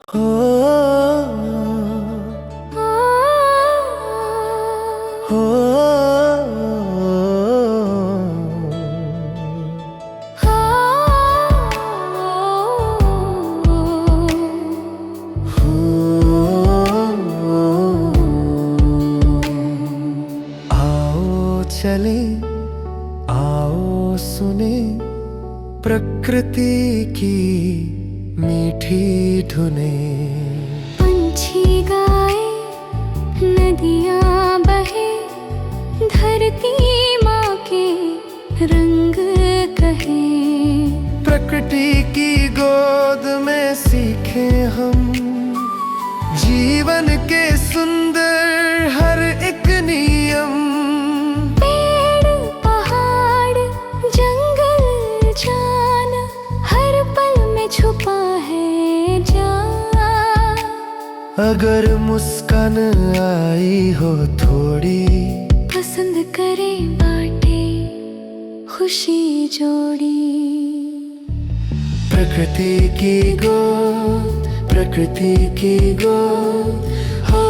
हो हो आओ चले, आओ सुने प्रकृति की मीठी धुनें। पंछी गाए, नदियाँ बहे, धरती माँ के रंग कहे। प्रकृति की गोद में सीखे हम जीवन के सुंदर हर एक नियम। पेड़ पहाड़ जंगल जान, हर पल में छुपा है जान। अगर मुस्कान आई हो थोड़ी, पसंद करे बाटे खुशी जोड़ी। प्रकृति की गोद, प्रकृति की गोद। हो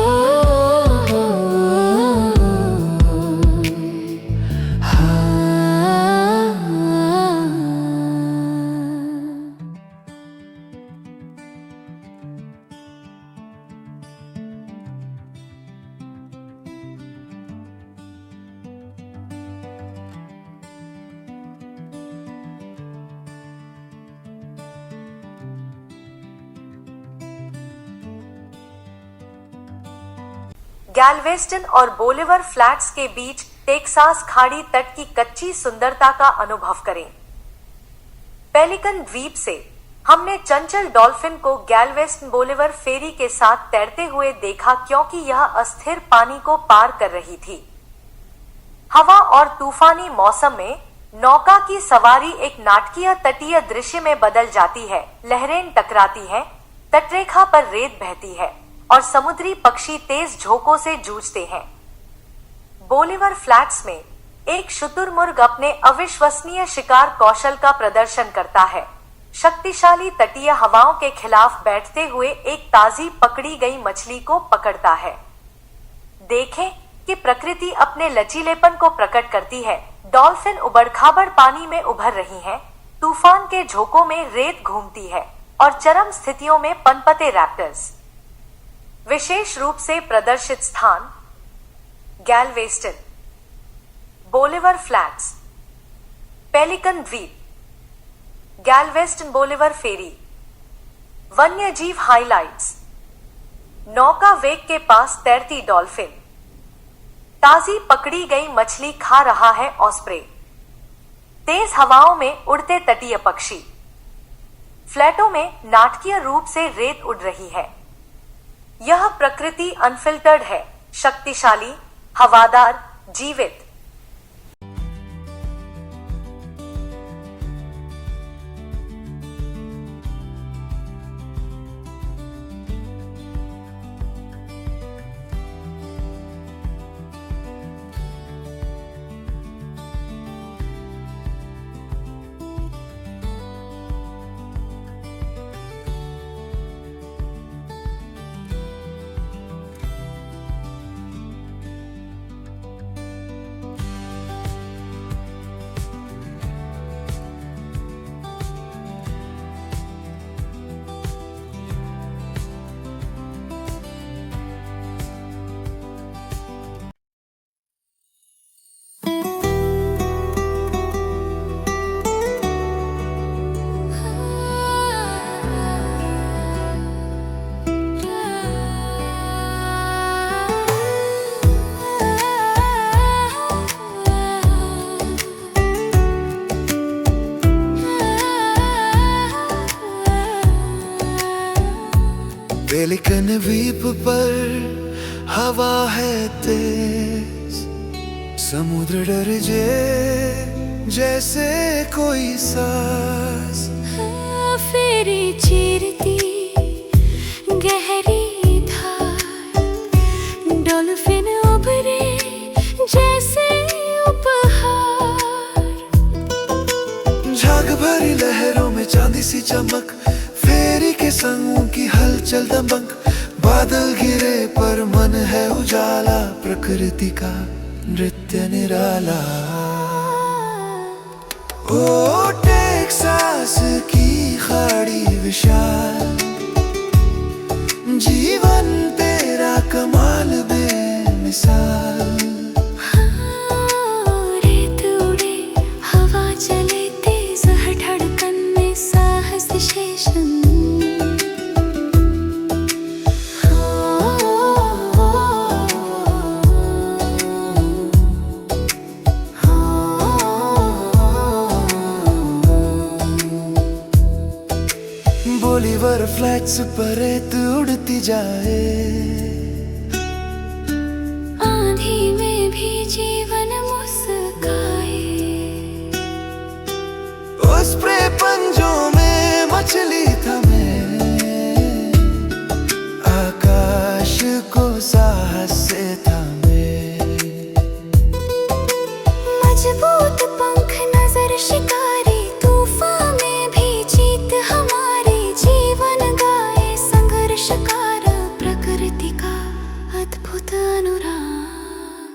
गैल्वेस्टन और बोलिवर फ्लैट्स के बीच टेक्सास खाड़ी तट की कच्ची सुंदरता का अनुभव करें। पेलिकन द्वीप से हमने चंचल डॉल्फिन को गैल्वेस्टन बोलिवर फेरी के साथ तैरते हुए देखा, क्योंकि यह अस्थिर पानी को पार कर रही थी। हवा और तूफानी मौसम में नौका की सवारी एक नाटकीय तटीय दृश्य में बदल जाती है। लहरें टकराती हैं, तटरेखा पर रेत बहती है और समुद्री पक्षी तेज झोंकों से जूझते हैं। बोलिवर फ्लैट्स में एक शुतुरमुर्ग अपने अविश्वसनीय शिकार कौशल का प्रदर्शन करता है। शक्तिशाली तटीय हवाओं के खिलाफ बैठते हुए एक ताजी पकड़ी गई मछली को पकड़ता है। देखें कि प्रकृति अपने लचीलेपन को प्रकट करती है। डॉल्फिन उबड़-खाबड़ पानी में उभर रही हैं, तूफान के झोंकों में रेत घूमती है और चरम स्थितियों में पनपते रैप्टर्स। विशेष रूप से प्रदर्शित स्थान गैल्वेस्टन, बोलिवर फ्लैट्स, पेलिकन द्वीप, गैल्वेस्टन बोलिवर फेरी। वन्यजीव हाइलाइट्स, नौका वेग के पास तैरती डॉल्फिन, ताजी पकड़ी गई मछली खा रहा है ऑस्प्रे, तेज हवाओं में उड़ते तटीय पक्षी, फ्लैटों में नाटकीय रूप से रेत उड़ रही है। यह प्रकृति अनफिल्टर्ड है, शक्तिशाली, हवादार, जीवित। पेलिकन द्वीप पर हवा है तेज, समुद्र डर जैसे कोई सास। फेरी चीरती गहरी धार, डॉल्फिन उभरे जैसे उपहार। झाग भरी लहरों में चांदी सी चमक, फेरी के संग की हल्की हलचल दबंग, बादल घिरे पर मन है उजाला, प्रकृति का नृत्य निराला। ओ टेक्सास की खाड़ी विशाल, जीवन तेरा कमाल बेमिसाल। रेत उड़े, हवा चले तेज, धड़कन में साहस शेषन। बोलीवर फ्लैट्स पर रेत उड़ती जाए, आंधी में भी जीवन मुस्काए। उस प्रे पंजों में मछली थमे, आकाश को साहस से थामे। मजबूत पंख नजर शिकारी, तूफान में भी जीत हमारी। जीवन गाए संघर्ष कार, प्रकृति का अद्भुत अनुराग।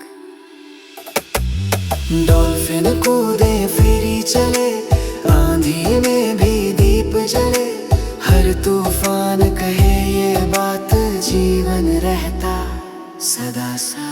डॉल्फिन कूदे फेरी चले, आंधी में भी दीप जले। हर तूफान कहे ये बात, जीवन रहता सदा सा।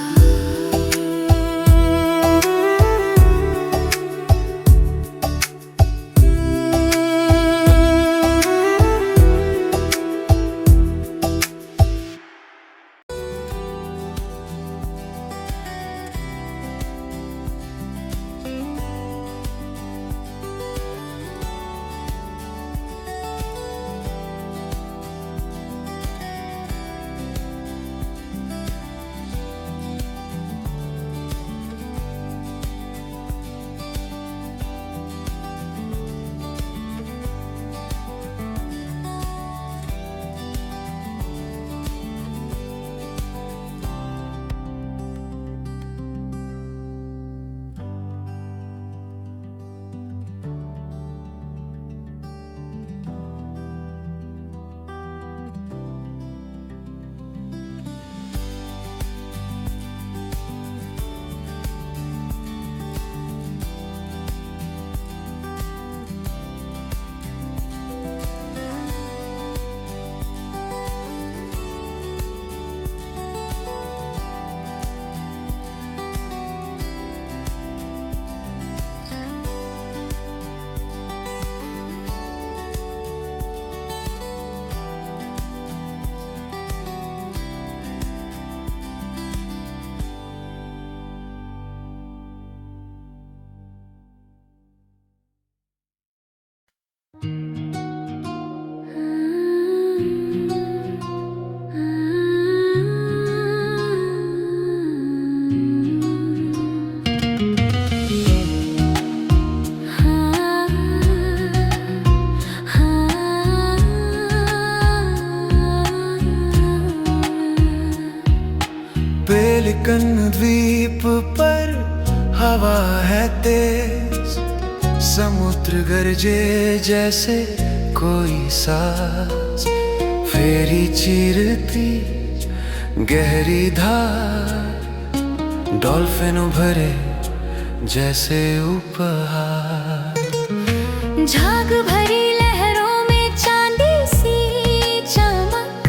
पेलिकन द्वीप पर हवा है तेज, समुद्र गरजे जैसे कोई साज। फेरी चीरती गहरी धार, डॉल्फिन उभरे जैसे उपहार। झाग भरी लहरों में चांदी सी चमक,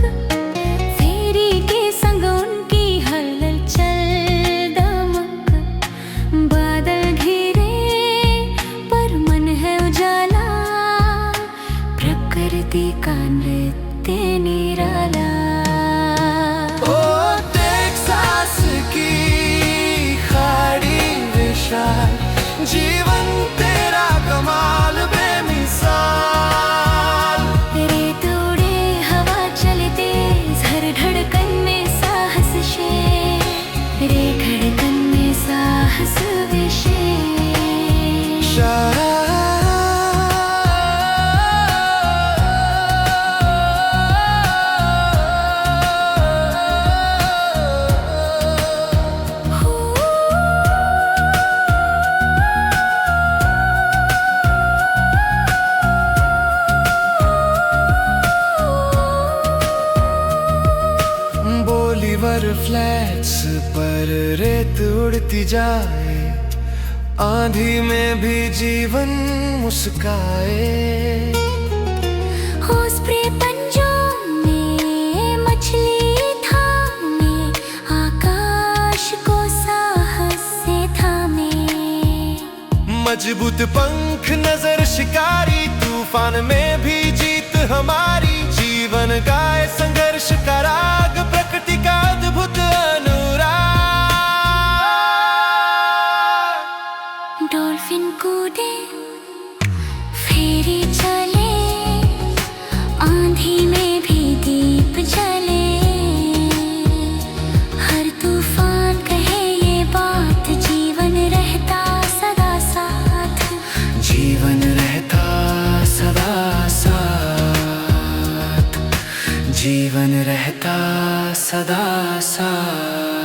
फेरी के संग उनकी हलचल दमक। बादल घिरे पर मन है उजाला, प्रकृति का नृत्य निराला। ओ टेक्सास की खाड़ी विशाल, जीवन तेरा कमाल बेमिसाल। और फ्लैट्स पर रेत उड़ती जाए, आंधी में भी जीवन मुस्काए। हो स्प्रे पंजों में मछली थामे, आकाश को साहस से थामे। मजबूत पंख नजर शिकारी, तूफान में भी जीत हमारी। जीवन गाए संघर्ष का राग, प्रकृति का अद्भुत अनुराग। डॉल्फिन कूदे, फेरी चले, आंधी में भी दीप जले। हर तूफान कहे ये बात, जीवन रहता सदा साथ। जीवन रहता सदा साथ, जीवन रहता सदा साथ।